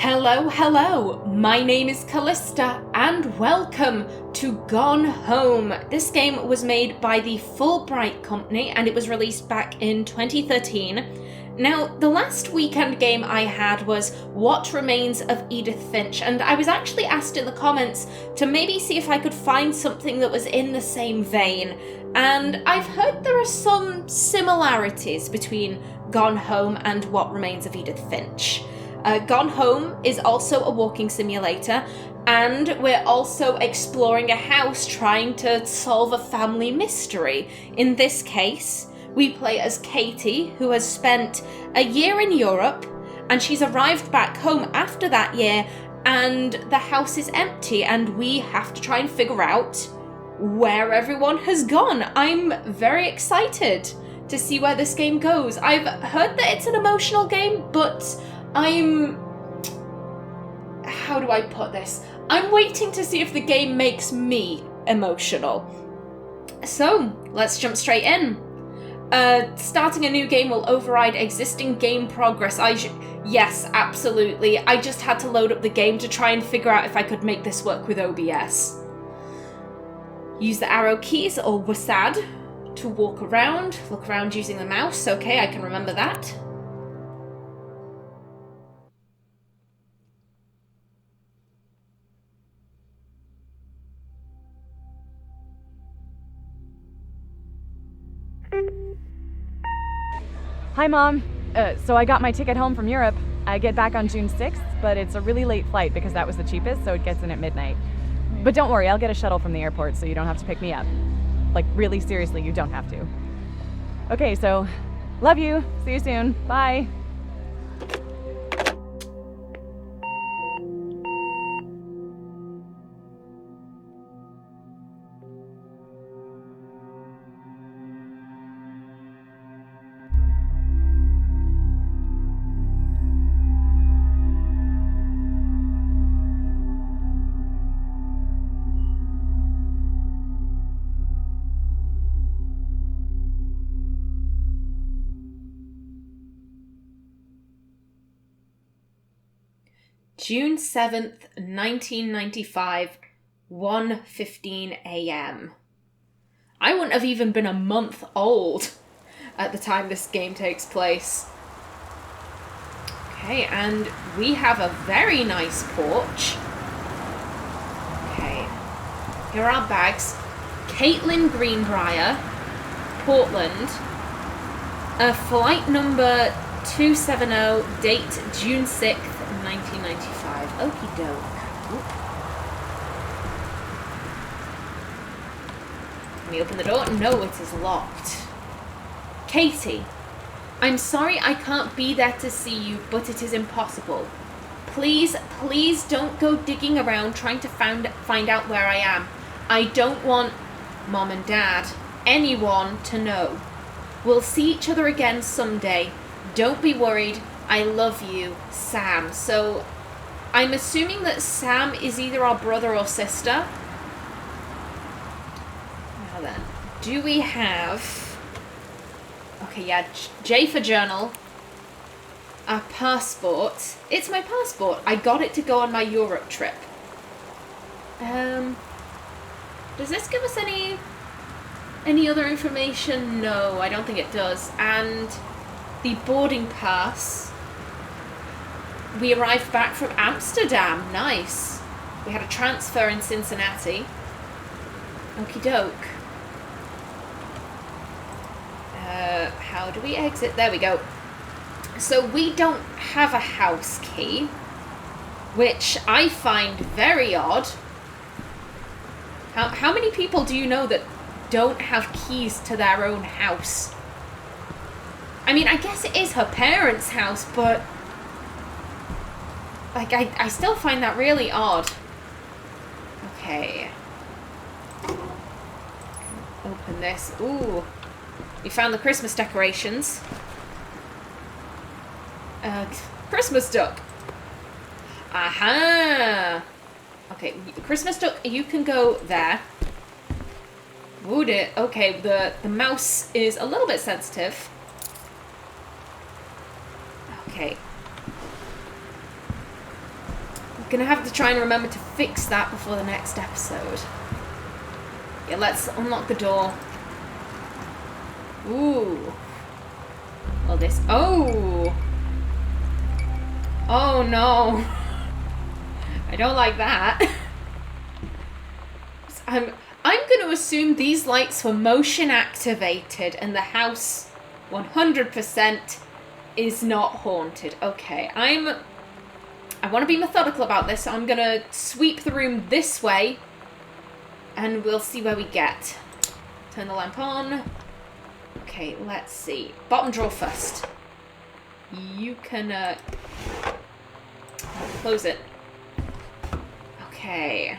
Hello, hello, my name is Callista and welcome to Gone Home. This game was made by the Fulbright Company and it was released back in 2013. Now, the last weekend game I had was What Remains of Edith Finch, and I was actually asked in the comments to maybe see if I could find something that was in the same vein, and I've heard there are some similarities between Gone Home and What Remains of Edith Finch. Gone Home is also a walking simulator, and we're also exploring a house trying to solve a family mystery. In this case, we play as Katie, who has spent a year in Europe, and she's arrived back home after that year, and the house is empty, and we have to try and figure out where everyone has gone. I'm very excited to see where this game goes. I've heard that it's an emotional game, but how do I put this? I'm waiting to see if the game makes me emotional. So, let's jump straight in. Starting a new game will override existing game progress. Yes, absolutely. I just had to load up the game to try and figure out if I could make this work with OBS. Use the arrow keys, or WASD, to walk around. Look around using the mouse. Okay, I can remember that. Hi, Mom. So I got my ticket home from Europe. I get back on June 6th, but it's a really late flight because that was the cheapest, so it gets in at midnight. But don't worry, I'll get a shuttle from the airport so you don't have to pick me up. Like, really seriously, you don't have to. Okay, so, love you. See you soon. Bye. June 7th, 1995, 1:15 a.m. I wouldn't have even been a month old at the time this game takes place. Okay, and we have a very nice porch. Okay, here are our bags. Caitlin Greenbrier, Portland. Flight number 270, date June 6th, 1995. Okie doke. Can we open the door? No, it is locked. Katie, I'm sorry I can't be there to see you, but it is impossible. Please don't go digging around trying to find out where I am. I don't want Mom and Dad, anyone, to know. We'll see each other again someday. Don't be worried. I love you, Sam. So, I'm assuming that Sam is either our brother or sister. Now then, do we have... Okay, yeah, J for journal. Our passport. It's my passport. I got it to go on my Europe trip. Does this give us any other information? No, I don't think it does. And the boarding pass. We arrived back from Amsterdam. Nice. We had a transfer in Cincinnati. Okie doke. How do we exit? There we go. So we don't have a house key, which I find very odd. How many people do you know that don't have keys to their own house? I mean, I guess it is her parents' house, but like, I still find that really odd. Okay. Open this. Ooh. We found the Christmas decorations. Christmas duck. Aha! Okay, Christmas duck, you can go there. Would it? Okay, the mouse is a little bit sensitive. Okay. Gonna have to try and remember to fix that before the next episode. Yeah, let's unlock the door. Ooh. Well, this... Oh! Oh, no. I don't like that. I'm going to assume these lights were motion activated and the house 100% is not haunted. Okay, I want to be methodical about this, so I'm going to sweep the room this way and we'll see where we get. Turn the lamp on. Okay, let's see. Bottom drawer first. You can close it. Okay.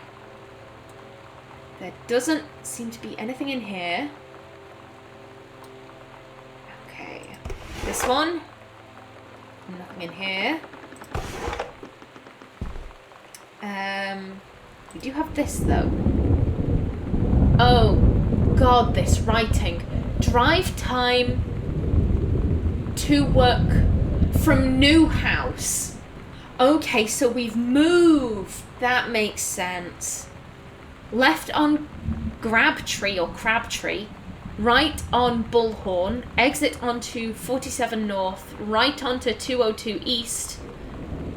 There doesn't seem to be anything in here. Okay. This one. Nothing in here. We do have this though. Oh God, this writing. Drive time to work from new house. Okay, so we've moved. That makes sense. Left on Grabtree or Crabtree, right on Bullhorn, exit onto 47 North, right onto 202 East,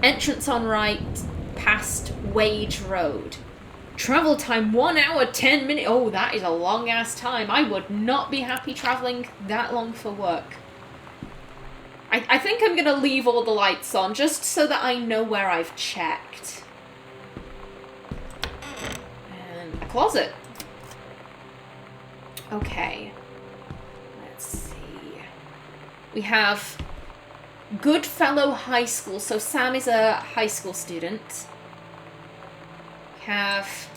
entrance on right, past Wage Road. Travel time 1 hour 10 minutes. Oh, that is a long ass time. I would not be happy traveling that long for work. I think I'm gonna leave all the lights on just so that I know where I've checked. And a closet. Okay. Let's see. We have Goodfellow High School. So Sam is a high school student. We have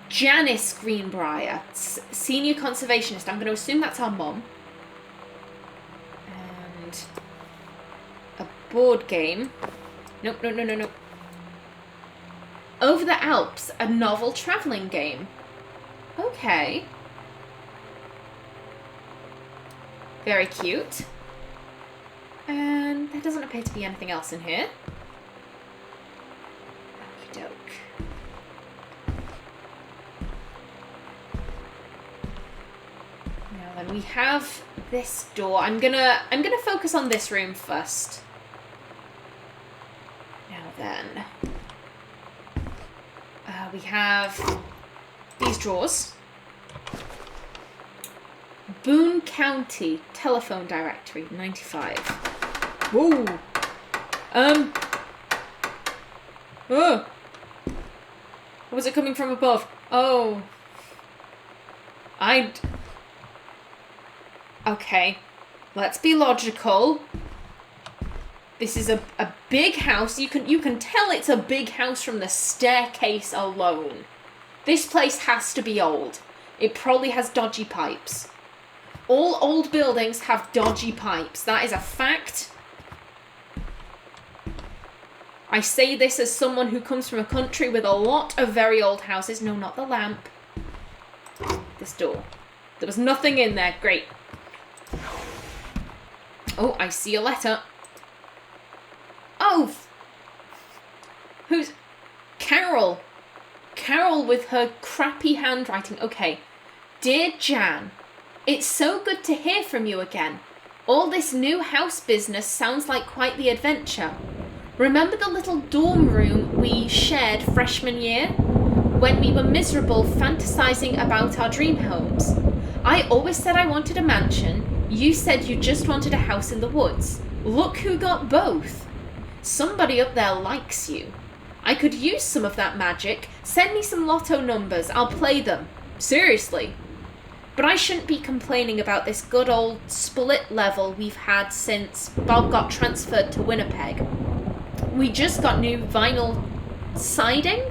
Janice Greenbrier, senior conservationist. I'm going to assume that's our mom. And a board game. Nope. Over the Alps, a novel traveling game. Okay. Very cute. And there doesn't appear to be anything else in here. Okie doke. Now then, we have this door. I'm gonna focus on this room first. Now then, we have these drawers. Boone County telephone directory 95. Whoa. Oh. Was it coming from above? Oh. Okay. Let's be logical. This is a big house. You can tell it's a big house from the staircase alone. This place has to be old. It probably has dodgy pipes. All old buildings have dodgy pipes. That is a fact. I say this as someone who comes from a country with a lot of very old houses. No, not the lamp. This door. There was nothing in there. Great. Oh, I see a letter. Oh! Who's... Carol. Carol with her crappy handwriting. Okay. Dear Jan, it's so good to hear from you again. All this new house business sounds like quite the adventure. Remember the little dorm room we shared freshman year? When we were miserable fantasizing about our dream homes. I always said I wanted a mansion. You said you just wanted a house in the woods. Look who got both. Somebody up there likes you. I could use some of that magic. Send me some lotto numbers. I'll play them. Seriously. But I shouldn't be complaining about this good old split level we've had since Bob got transferred to Winnipeg. We just got new vinyl siding?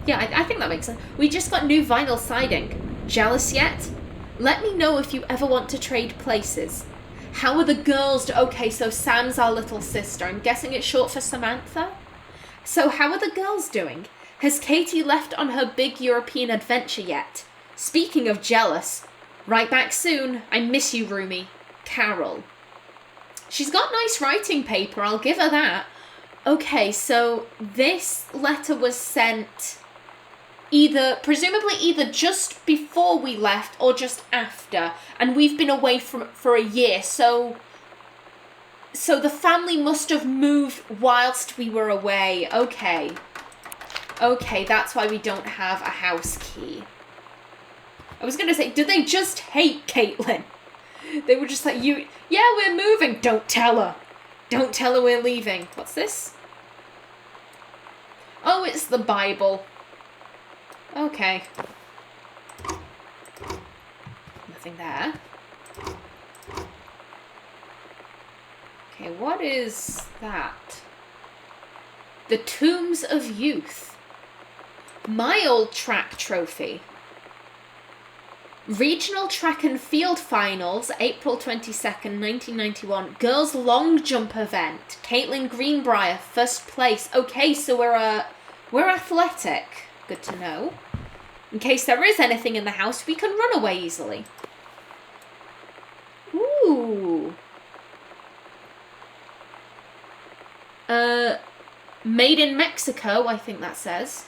Yeah, I think that makes sense. We just got new vinyl siding. Jealous yet? Let me know if you ever want to trade places. How are the girls okay, so Sam's our little sister. I'm guessing it's short for Samantha? So how are the girls doing? Has Katie left on her big European adventure yet? Speaking of jealous, right back soon. I miss you, roomie. Carol. She's got nice writing paper, I'll give her that. Okay, so this letter was sent presumably either just before we left or just after, and we've been away for a year, so the family must have moved whilst we were away. Okay, that's why we don't have a house key. I was gonna say, do they just hate Caitlin? They were just like, yeah, we're moving. Don't tell her we're leaving. What's this? Oh, it's the Bible. Okay. Nothing there. Okay, what is that? The Tombs of Youth. My old track trophy. Regional Track and Field Finals, April 22nd, 1991. Girls Long Jump event. Caitlin Greenbrier, first place. Okay, so we're athletic. Good to know. In case there is anything in the house, we can run away easily. Ooh. Made in Mexico, I think that says.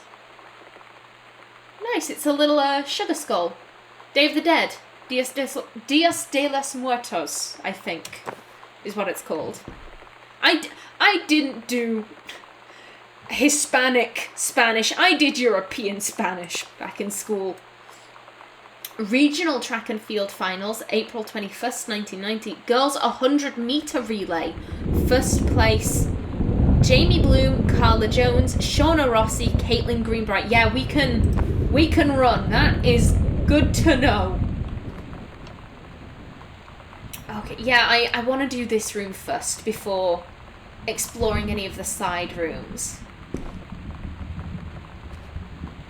Nice, it's a little sugar skull. Day of the Dead. Dias de los Muertos, I think, is what it's called. I didn't do Hispanic Spanish. I did European Spanish back in school. Regional Track and Field Finals, April 21st, 1990. Girls 100-meter relay. First place, Jamie Bloom, Carla Jones, Shauna Rossi, Caitlin Greenbright. Yeah, we can run. That is good to know. Okay, yeah, I want to do this room first before exploring any of the side rooms.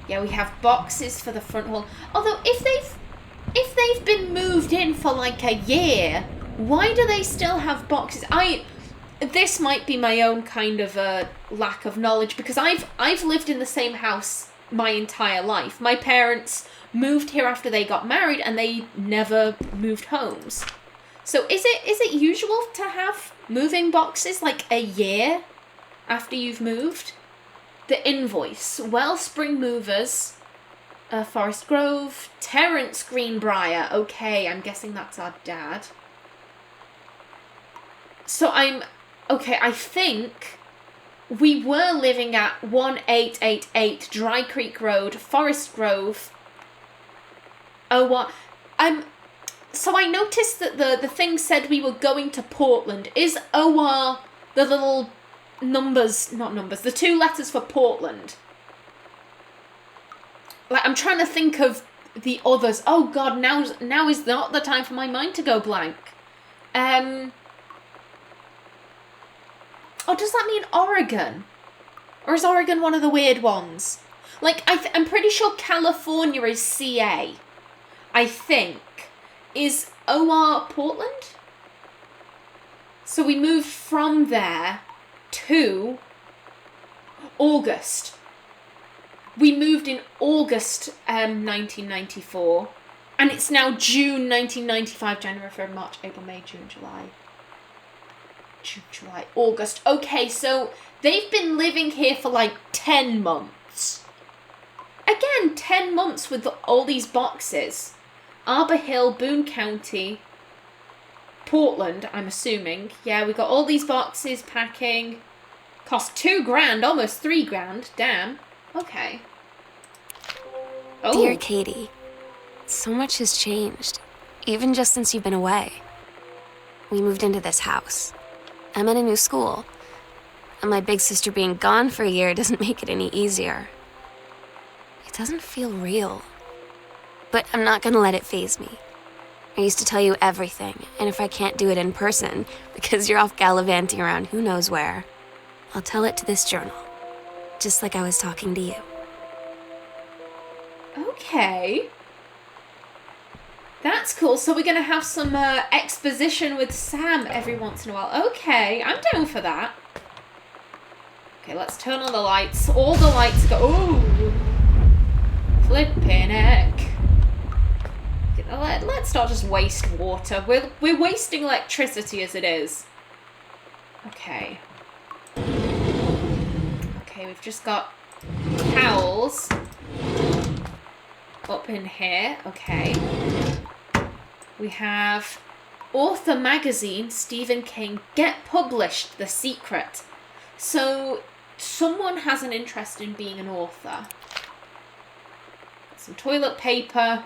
Yeah, we have boxes for the front hall. Although, if they've been moved in for like a year, why do they still have boxes? This might be my own kind of a lack of knowledge, because I've lived in the same house my entire life. My parents moved here after they got married, and they never moved homes. So is it usual to have moving boxes like a year after you've moved? The invoice. Wellspring Movers, Forest Grove, Terence Greenbrier. Okay, I'm guessing that's our dad. So I think we were living at 1888 Dry Creek Road, Forest Grove. So I noticed that the thing said we were going to Portland. Is OR the little the two letters for Portland? Like, I'm trying to think of the others. Oh god, now is not the time for my mind to go blank. Oh, does that mean Oregon? Or is Oregon one of the weird ones? Like, I'm pretty sure California is CA. I think. Is OR Portland? So we moved from there to August. We moved in August 1994. And it's now June 1995, January, February, March, April, May, June, July, August. Okay, so they've been living here for like 10 months. Again, 10 months with all these boxes. Arbor Hill, Boone County, Portland, I'm assuming. Yeah, we got all these boxes, packing. Cost $2,000, almost $3,000. Damn. Okay. Oh. Dear Katie, so much has changed, even just since you've been away. We moved into this house. I'm at a new school, and my big sister being gone for a year doesn't make it any easier. It doesn't feel real. But I'm not gonna let it faze me. I used to tell you everything, and if I can't do it in person, because you're off gallivanting around who knows where, I'll tell it to this journal, just like I was talking to you. Okay. That's cool. So we're gonna have some exposition with Sam every once in a while. Okay, I'm down for that. Okay, let's turn on the lights. All the lights go. Ooh. Flipping heck. Let's not just waste water. We're wasting electricity as it is. Okay. we've just got towels up in here. Okay. We have author magazine, Stephen King, get published, The Secret. So someone has an interest in being an author. Some toilet paper.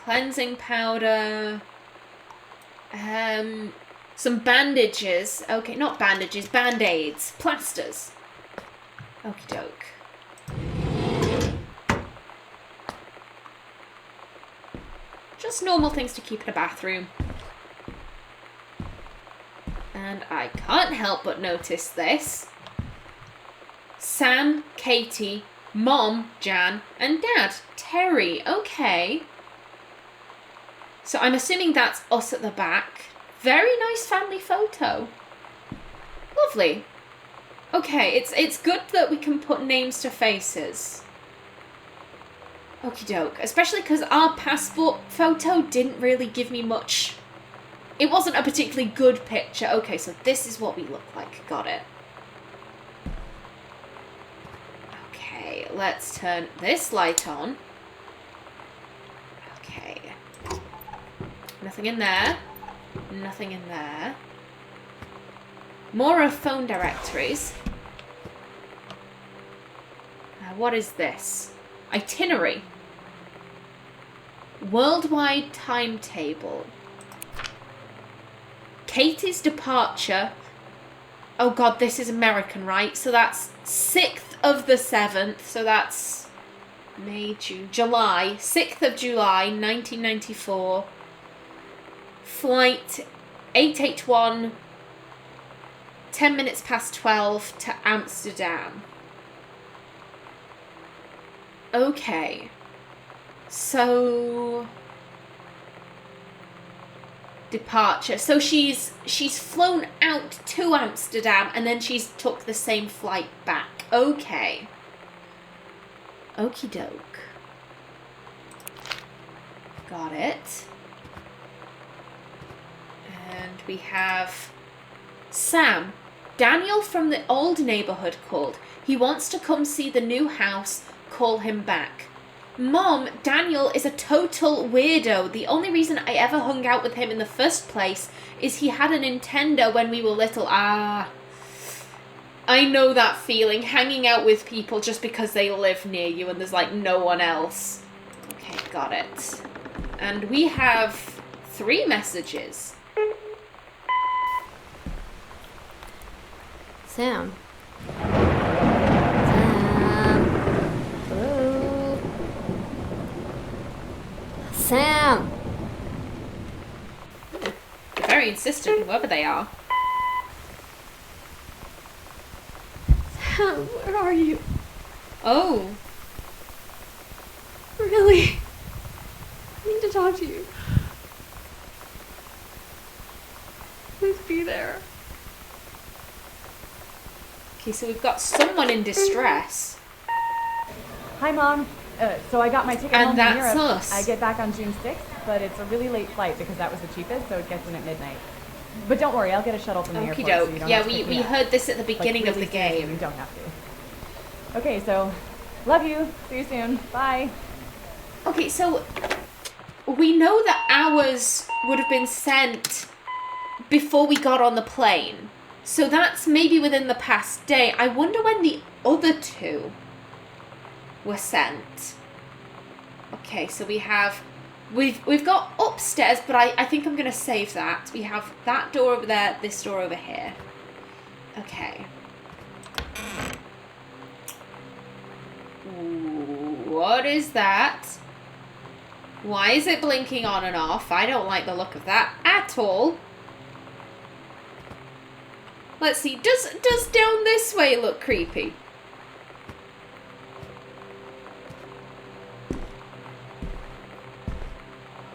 Cleansing powder. Some bandages. Okay, not bandages, band-aids. Plasters. Okie doke. Just normal things to keep in a bathroom. And I can't help but notice this. Sam, Katie, Mom, Jan, and Dad, Terry. Okay. So I'm assuming that's us at the back. Very nice family photo. Lovely. Okay, it's good that we can put names to faces. Okie doke. Especially because our passport photo didn't really give me much. It wasn't a particularly good picture. Okay, so this is what we look like. Got it. Okay, let's turn this light on. Okay. Nothing in there. Nothing in there. More of phone directories. What is this? Itinerary. Worldwide timetable. Katie's departure. Oh god, this is American, right? So that's 6th of the 7th. So that's May, June, July. 6th of July, 1994. Flight 881. 10 minutes past 12 to Amsterdam. Okay. So departure. So she's flown out to Amsterdam and then she's took the same flight back. Okay. Okie doke. Got it. And we have Sam. Daniel from the old neighborhood called. He wants to come see the new house. Call him back. Mom, Daniel is a total weirdo. The only reason I ever hung out with him in the first place is he had a Nintendo when we were little. I know that feeling, hanging out with people just because they live near you and there's like no one else. Okay, got it. And we have 3 messages. Sam. Sam! They're very insistent, whoever they are. Sam, where are you? Oh. Really? I need to talk to you. Please be there. Okay, so we've got someone in distress. Hi, Mom. So I got my ticket And home that's from Europe. us. I get back on June 6th, but it's a really late flight because that was the cheapest, so it gets in at midnight. But don't worry, I'll get a shuttle from the airport. Okie doke. So you don't Yeah, have to pick me we up. heard this at the Like, beginning of really the seriously, game. You don't have to. Okay, so love you. See you soon. Bye. Okay, so we know that ours would have been sent before we got on the plane. So that's maybe within the past day. I wonder when the other 2 were sent. Okay, so we've got upstairs, but I think I'm gonna save that. We have that door over there, this door over here. Okay. Ooh, what is that? Why is it blinking on and off? I don't like the look of that at all. Let's see, does down this way look creepy?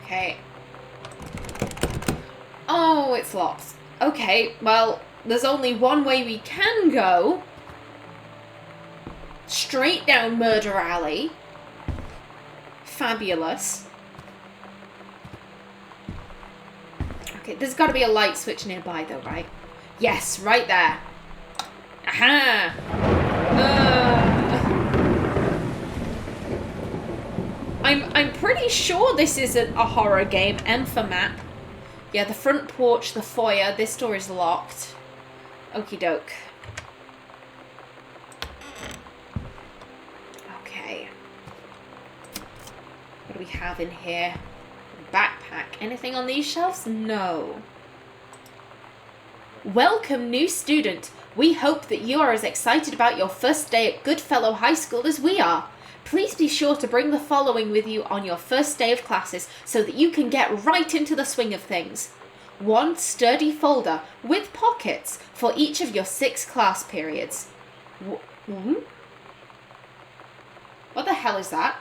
Okay. Oh, it's locked. Okay, well, there's only one way we can go. Straight down Murder Alley. Fabulous. Okay, there's got to be a light switch nearby though, right? Yes, right there. Aha! I'm pretty sure this isn't a horror game. M for map. Yeah, the front porch, the foyer. This door is locked. Okie doke. Okay. What do we have in here? Backpack. Anything on these shelves? No. Welcome, new student. We hope that you are as excited about your first day at Goodfellow High School as we are. Please be sure to bring the following with you on your first day of classes so that you can get right into the swing of things. 1 sturdy folder with pockets for each of your 6 class periods. What the hell is that?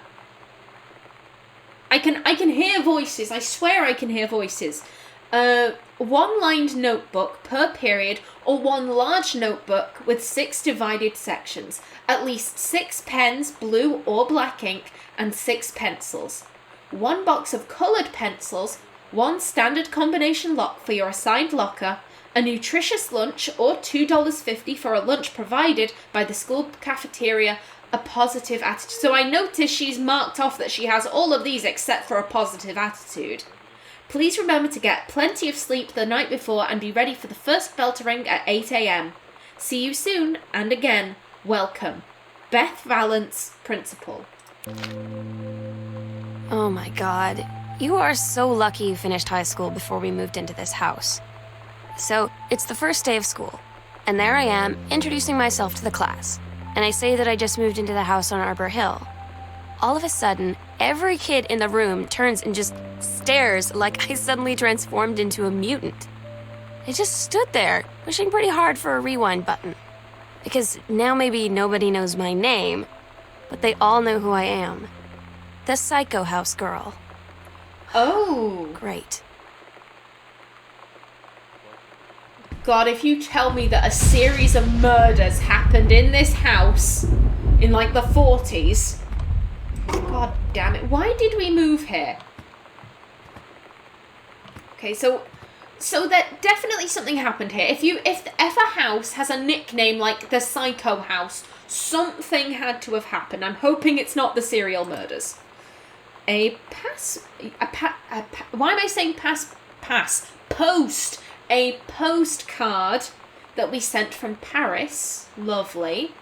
I can hear voices. I swear I can hear voices. 1 lined notebook per period or 1 large notebook with 6 divided sections. At least 6 pens, blue or black ink, and 6 pencils. 1 box of coloured pencils, 1 standard combination lock for your assigned locker, a nutritious lunch or $2.50 for a lunch provided by the school cafeteria, a positive attitude. So I notice she's marked off that she has all of these except for a positive attitude. Please remember to get plenty of sleep the night before and be ready for the first bell to ring at 8 a.m. See you soon, and again, welcome. Beth Valance, Principal. Oh my god. You are so lucky you finished high school before we moved into this house. So, it's the first day of school, and there I am, introducing myself to the class. And I say that I just moved into the house on Arbor Hill. All of a sudden, every kid in the room turns and just stares like I suddenly transformed into a mutant. I just stood there, wishing pretty hard for a rewind button. Because now maybe nobody knows my name, but they all know who I am. The Psycho House Girl. Oh. Great. God, if you tell me that a series of murders happened in this house in like the 40s. God damn it. Why did we move here? Okay, so that definitely something happened here. If a house has a nickname like the Psycho House, something had to have happened. I'm hoping it's not the serial murders. Why am I saying post. A postcard that we sent from Paris. Lovely.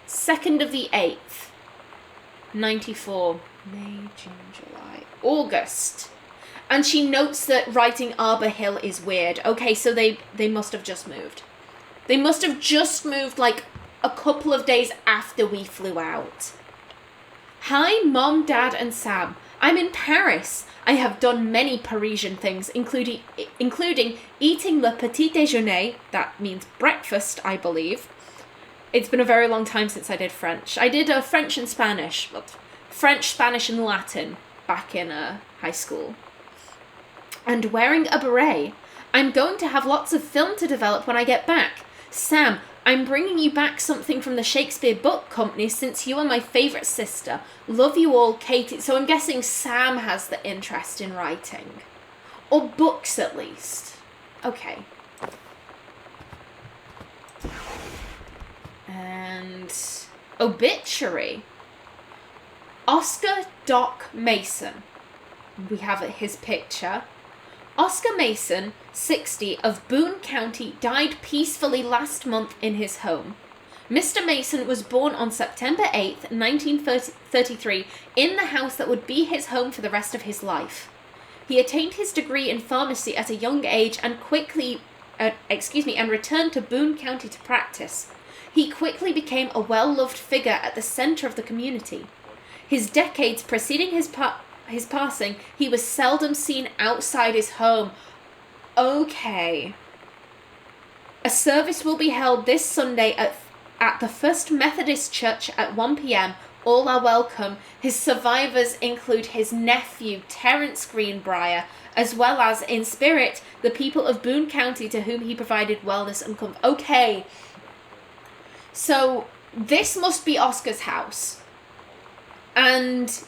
2nd of the 8th. 94. May, June, July. August. And she notes that writing Arbor Hill is weird. Okay, so they must have just moved. They must have just moved like a couple of days after we flew out. Hi, Mom, Dad, and Sam. I'm in Paris. I have done many Parisian things, including eating le petit déjeuner. That means breakfast, I believe. It's been a very long time since I did French. I did French and Spanish. French, Spanish, and Latin back in high school. And wearing a beret. I'm going to have lots of film to develop when I get back. Sam, I'm bringing you back something from the Shakespeare Book Company since you are my favourite sister. Love you all, Katie. So I'm guessing Sam has the interest in writing. Or books, at least. Okay. And obituary. Oscar Doc Mason. We have his picture. Oscar Mason, 60, of Boone County, died peacefully last month in his home. Mr. Mason was born on September 8th, 1933, in the house that would be his home for the rest of his life. He attained his degree in pharmacy at a young age and returned to Boone County to practice. He quickly became a well-loved figure at the center of the community. His decades preceding his passing, he was seldom seen outside his home. Okay. A service will be held this Sunday at the First Methodist Church at 1 p.m. All are welcome. His survivors include his nephew, Terence Greenbrier, as well as, in spirit, the people of Boone County to whom he provided wellness and comfort. Okay. So, this must be Oscar's house. And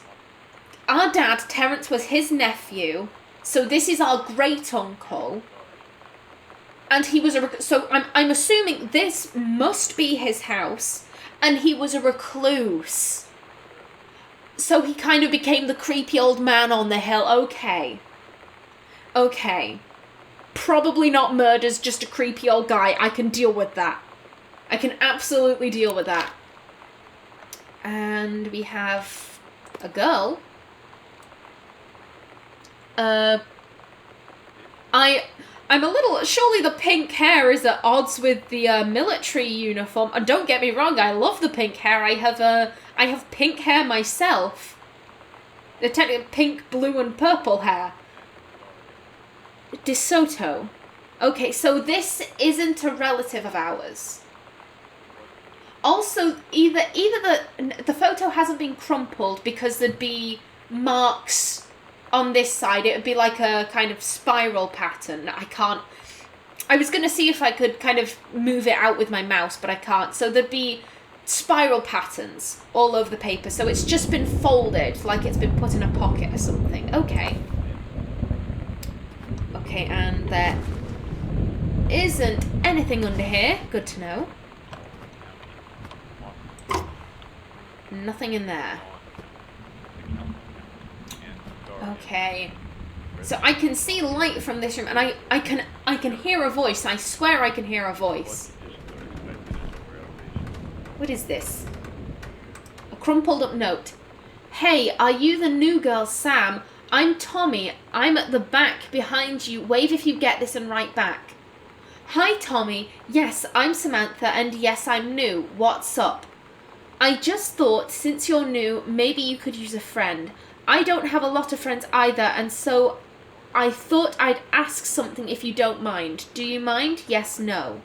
our dad, Terence, was his nephew. So this is our great-uncle. And he was so I'm assuming this must be his house, and he was a recluse. So he kind of became the creepy old man on the hill. Okay. Probably not murders, just a creepy old guy. I can deal with that. I can absolutely deal with that. And we have a girl. I'm a little... Surely the pink hair is at odds with the military uniform. And don't get me wrong, I love the pink hair. I have pink hair myself. They're technically pink, blue, and purple hair. DeSoto. Okay, so this isn't a relative of ours. Also, either the photo hasn't been crumpled because there'd be marks on this side. It would be like a kind of spiral pattern. I was going to see if I could kind of move it out with my mouse, but I can't. So there'd be spiral patterns all over the paper. So it's just been folded, like it's been put in a pocket or something. Okay. Okay, and there isn't anything under here. Good to know. Nothing in there. Okay. So I can see light from this room, and I can hear a voice. I swear I can hear a voice. What is this? A crumpled up note. Hey, are you the new girl, Sam? I'm Tommy. I'm at the back behind you. Wave if you get this and write back. Hi, Tommy. Yes, I'm Samantha, and yes, I'm new. What's up? I just thought, since you're new, maybe you could use a friend. I don't have a lot of friends either, and so I thought I'd ask something if you don't mind. Do you mind? Yes, no.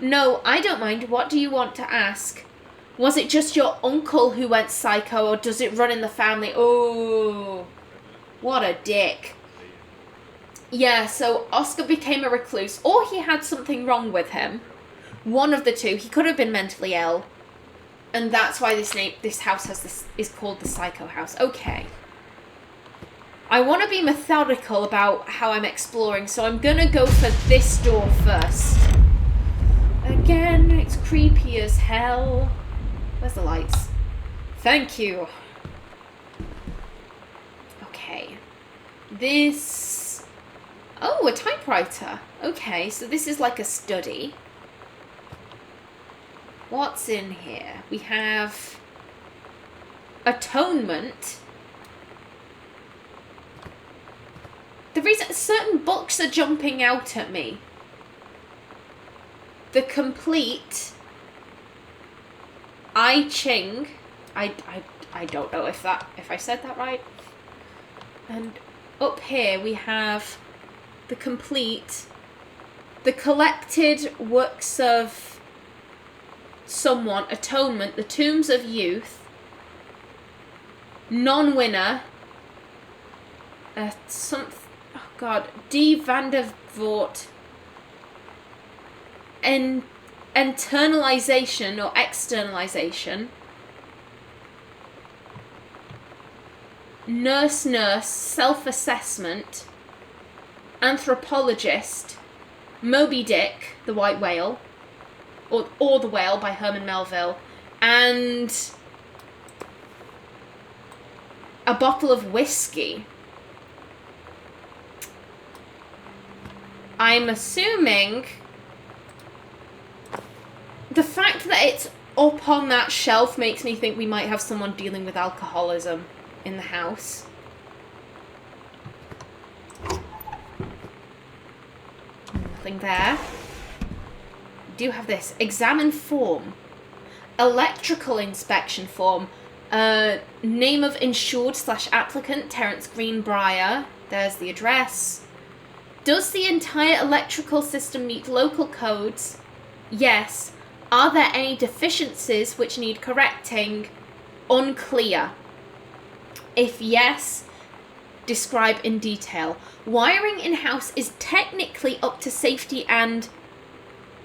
No, I don't mind. What do you want to ask? Was it just your uncle who went psycho, or does it run in the family? Oh, what a dick. Yeah, so Oscar became a recluse, or he had something wrong with him. One of the two. He could have been mentally ill. And that's why this house is called the Psycho House. Okay. I want to be methodical about how I'm exploring, so I'm going to go for this door first. Again, it's creepy as hell. Where's the lights? Thank you. Okay. This... Oh, a typewriter. Okay, so this is like a study. What's in here? We have atonement. The reason certain books are jumping out at me. The complete I Ching. I don't know if I said that right. And up here we have the complete, the collected works of someone, atonement, the tombs of youth, non-winner, oh god, D. Vandervoort, internalization or externalization, nurse, self-assessment, anthropologist, Moby Dick, the white whale, or The Whale by Herman Melville, and a bottle of whiskey. I'm assuming the fact that it's up on that shelf makes me think we might have someone dealing with alcoholism in the house. Nothing there. Do have this. Examine form. Electrical inspection form. Name of insured / applicant, Terence Greenbrier. There's the address. Does the entire electrical system meet local codes? Yes. Are there any deficiencies which need correcting? Unclear. If yes, describe in detail. Wiring in-house is technically up to safety and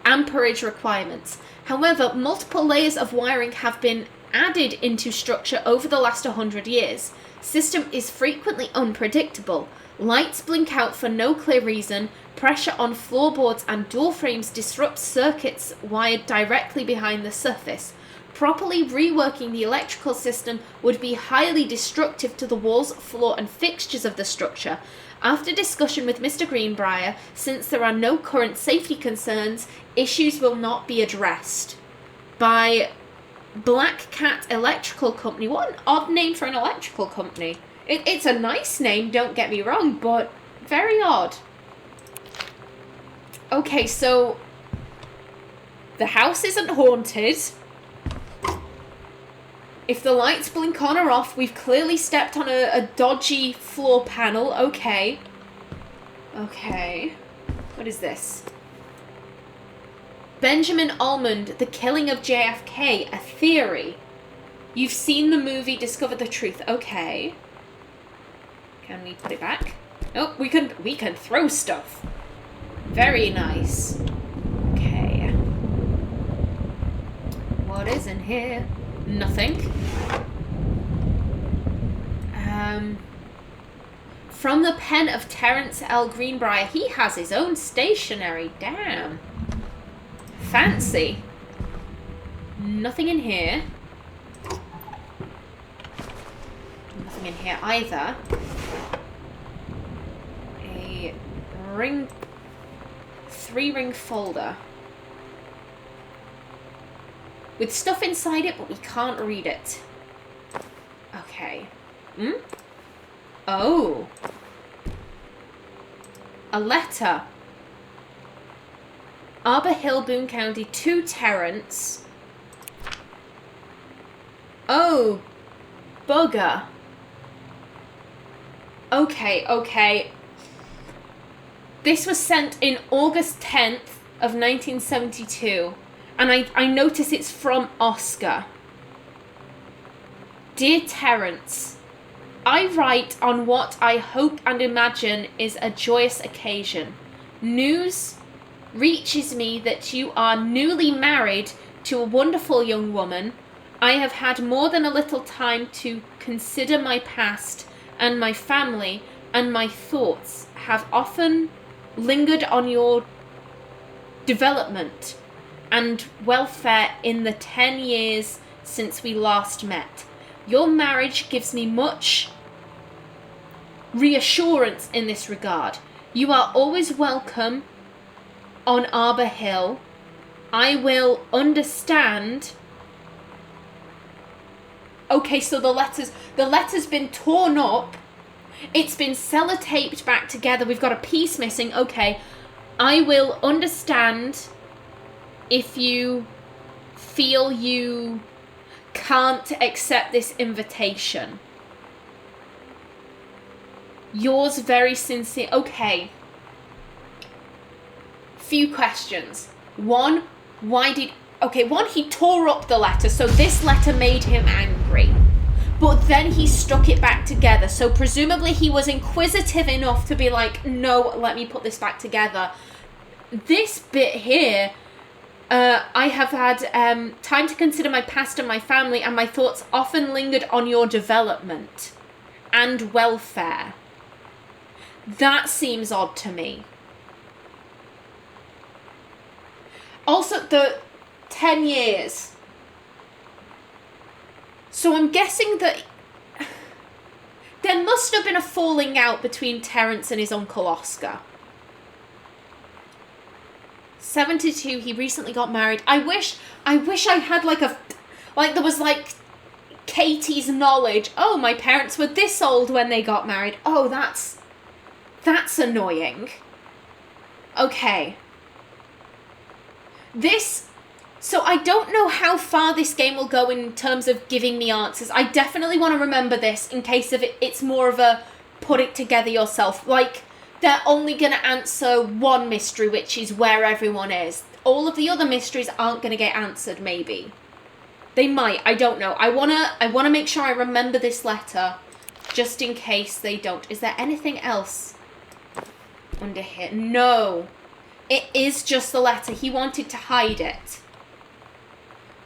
amperage requirements. However, multiple layers of wiring have been added into structure over the last 100 years. System is frequently unpredictable. Lights blink out for no clear reason. Pressure on floorboards and door frames disrupts circuits wired directly behind the surface. Properly reworking the electrical system would be highly destructive to the walls, floor, and fixtures of the structure. After discussion with Mr. Greenbrier, since there are no current safety concerns, issues will not be addressed. By Black Cat Electrical Company. What an odd name for an electrical company. It's a nice name, don't get me wrong, but very odd. Okay, so the house isn't haunted. If the lights blink on or off, we've clearly stepped on a dodgy floor panel. Okay. Okay. What is this? Benjamin Almond, The Killing of JFK, a theory. You've seen the movie Discover the Truth. Okay. Can we put it back? Oh, we can throw stuff. Very nice. Okay. What is in here? Nothing. From the pen of Terence L. Greenbrier, he has his own stationery. Damn. Fancy. Nothing in here. Nothing in here either. A ring... 3-ring folder. With stuff inside it, but we can't read it. Okay. Oh. A letter. Arbor Hill, Boone County, to Terrence. Oh. Bugger. Okay. This was sent in August 10th of 1972. And I notice it's from Oscar. Dear Terence, I write on what I hope and imagine is a joyous occasion. News reaches me that you are newly married to a wonderful young woman. I have had more than a little time to consider my past and my family, and my thoughts have often lingered on your development and welfare in the 10 years since we last met. Your marriage gives me much reassurance in this regard. You are always welcome on Arbor Hill. I will understand. Okay, so the letter's been torn up. It's been sellotaped back together. We've got a piece missing. Okay, I will understand if you feel you can't accept this invitation. Yours very sincere. Okay. Few questions. One, he tore up the letter, so this letter made him angry. But then he stuck it back together, so presumably he was inquisitive enough to be like, no, let me put this back together. This bit here, I have had time to consider my past and my family, and my thoughts often lingered on your development and welfare. That seems odd to me. Also, the 10 years. So I'm guessing that there must have been a falling out between Terence and his uncle Oscar. 72, he recently got married. I wish I had there was Katie's knowledge. Oh, my parents were this old when they got married. Oh, that's annoying. Okay. So I don't know how far this game will go in terms of giving me answers. I definitely want to remember this in case of it's more of a put it together yourself. Like, they're only going to answer one mystery, which is where everyone is. All of the other mysteries aren't going to get answered, maybe. They might, I don't know. I wanna make sure I remember this letter, just in case they don't. Is there anything else under here? No. It is just the letter. He wanted to hide it.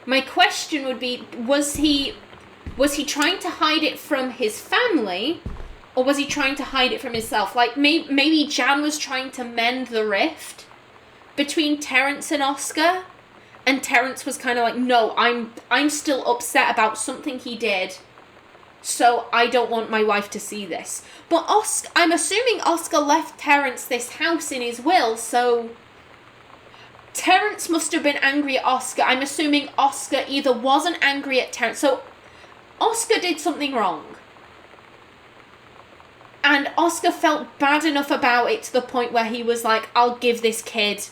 My question would be, was he trying to hide it from his family, Or was he trying to hide it from himself? Like, maybe Jan was trying to mend the rift between Terrence and Oscar. And Terrence was kind of like, no, I'm still upset about something he did. So I don't want my wife to see this. But I'm assuming Oscar left Terrence this house in his will, so Terrence must have been angry at Oscar. I'm assuming Oscar either wasn't angry at Terrence. So Oscar did something wrong. And Oscar felt bad enough about it to the point where he was like, I'll give this kid...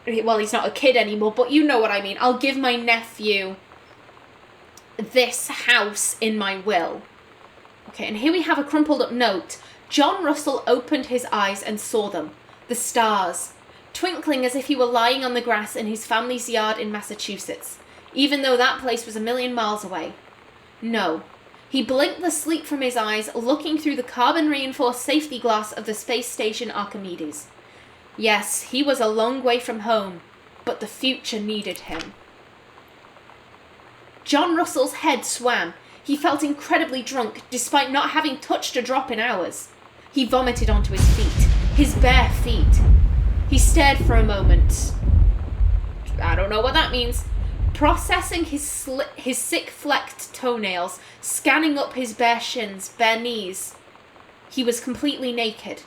Well, he's not a kid anymore, but you know what I mean. I'll give my nephew this house in my will. Okay, and here we have a crumpled up note. John Russell opened his eyes and saw them. The stars, twinkling as if he were lying on the grass in his family's yard in Massachusetts, even though that place was a million miles away. No. He blinked the sleep from his eyes, looking through the carbon-reinforced safety glass of the space station Archimedes. Yes, he was a long way from home, but the future needed him. John Russell's head swam. He felt incredibly drunk, despite not having touched a drop in hours. He vomited onto his feet, his bare feet. He stared for a moment. I don't know what that means. Processing his sick flecked toenails, scanning up his bare shins, bare knees. He was completely naked.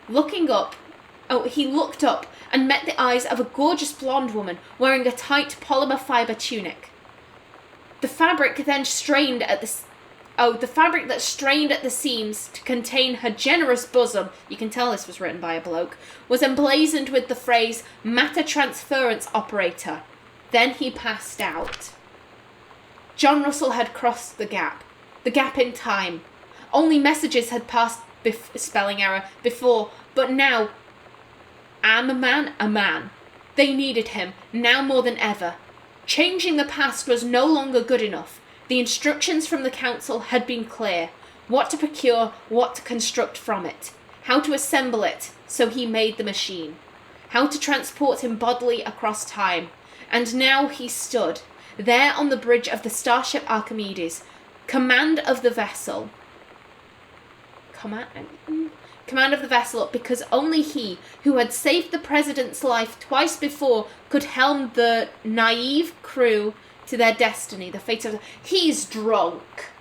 He looked up and met the eyes of a gorgeous blonde woman wearing a tight polymer fiber tunic. The fabric that strained at the seams to contain her generous bosom, you can tell this was written by a bloke, was emblazoned with the phrase matter transference operator. Then he passed out. John Russell had crossed the gap in time. Only messages had passed spelling error before, but now, am a man. They needed him, now more than ever. Changing the past was no longer good enough. The instructions from the council had been clear. What to procure, what to construct from it. How to assemble it, so he made the machine. How to transport him bodily across time. And now he stood, there on the bridge of the starship Archimedes, command of the vessel, because only he, who had saved the president's life twice before, could helm the naive crew to their destiny, the fate of... He's drunk.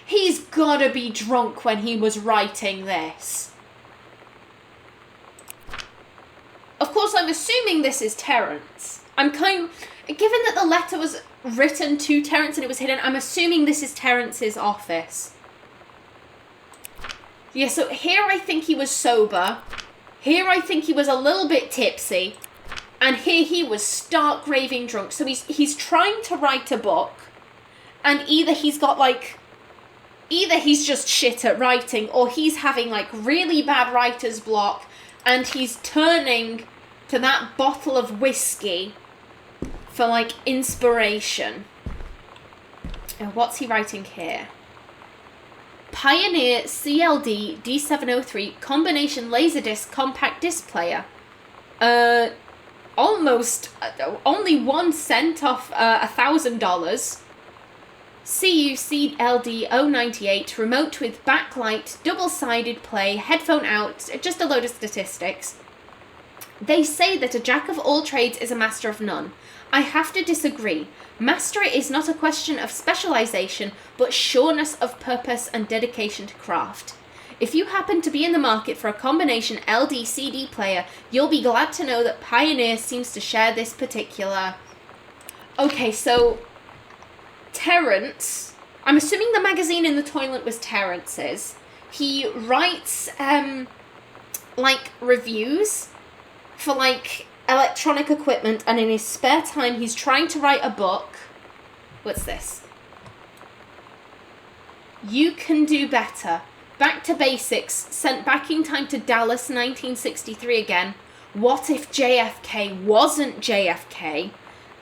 He's gotta be drunk when he was writing this. Of course, I'm assuming this is Terrence. Given that the letter was written to Terrence and it was hidden, I'm assuming this is Terrence's office. Yeah, so here I think he was sober. Here I think he was a little bit tipsy. And here he was stark raving drunk. So he's trying to write a book. And either he's just shit at writing, or he's having like really bad writer's block. And he's turning to that bottle of whiskey for like inspiration. And what's he writing here? Pioneer CLD D703 combination laserdisc compact disc player. Only 1 cent off $1,000. CUCLD 098 remote with backlight, double-sided play, headphone out, just a load of statistics. They say that a jack of all trades is a master of none. I have to disagree. Mastery is not a question of specialization, but sureness of purpose and dedication to craft. If you happen to be in the market for a combination LD-CD player, you'll be glad to know that Pioneer seems to share this particular... Okay, so... Terrence... I'm assuming the magazine in the toilet was Terrence's. He writes, reviews for, electronic equipment, and in his spare time he's trying to write a book. What's this? You Can Do Better. Back to Basics. Sent back in time to Dallas 1963 again. What if JFK wasn't JFK?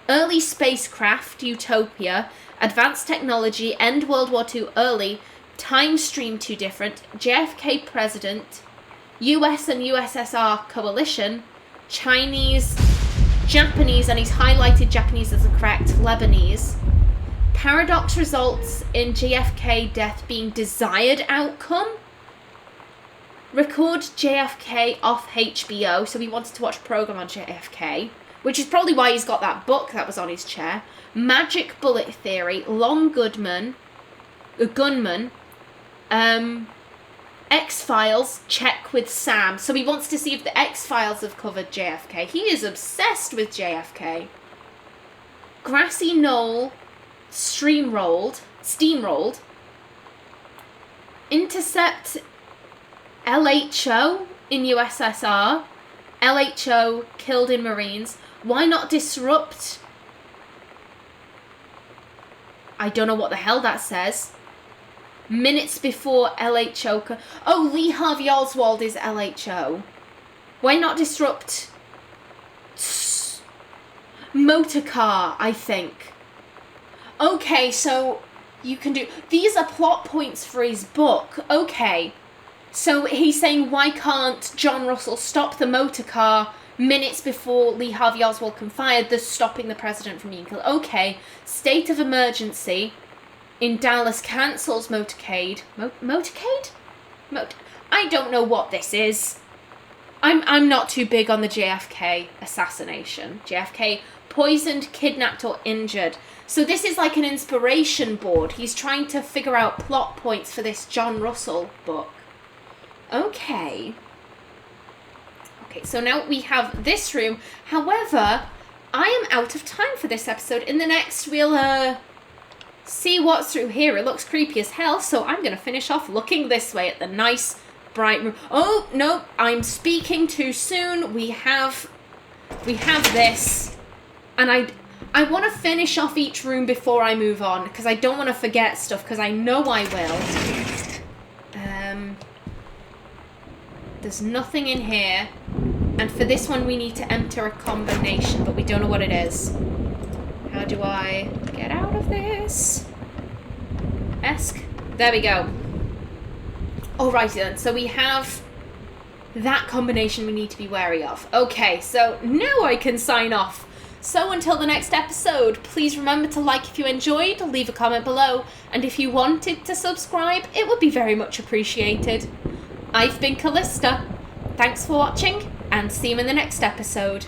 Early spacecraft, Utopia. Advanced technology, end World War II early. Time stream too different. JFK president. US and USSR coalition. Chinese, Japanese, and he's highlighted Japanese as the correct, Lebanese. Paradox results in JFK death being desired outcome. Record JFK off HBO. So he wanted to watch a program on JFK, which is probably why he's got that book that was on his chair. Magic bullet theory. Gunman. X-Files, check with Sam. So he wants to see if the X-Files have covered JFK. He is obsessed with JFK. Grassy Knoll, steamrolled. Intercept LHO in USSR. LHO killed in Marines. Why not disrupt? I don't know what the hell that says. Minutes before LHO... Oh, Lee Harvey Oswald is LHO. Why not disrupt... Motorcar, I think. Okay, so you can do... These are plot points for his book. Okay. So he's saying, why can't John Russell stop the motorcar minutes before Lee Harvey Oswald can fire, thus stopping the president from being killed? Okay. State of emergency in Dallas cancels motorcade. Motorcade? I don't know what this is. I'm not too big on the JFK assassination. JFK poisoned, kidnapped, or injured. So this is like an inspiration board. He's trying to figure out plot points for this John Russell book. Okay. Okay, so now we have this room. However, I am out of time for this episode. In the next, we'll see what's through here. It looks creepy as hell, so I'm going to finish off looking this way at the nice, bright room. Oh, no, I'm speaking too soon. We have this, and I want to finish off each room before I move on, because I don't want to forget stuff, because I know I will. There's nothing in here, and for this one we need to enter a combination, but we don't know what it is. How do I get out of this? There we go. Alrighty then, so we have that combination we need to be wary of. Okay, so now I can sign off. So until the next episode, please remember to like if you enjoyed, leave a comment below, and if you wanted to subscribe, it would be very much appreciated. I've been Kallista. Thanks for watching, and see you in the next episode.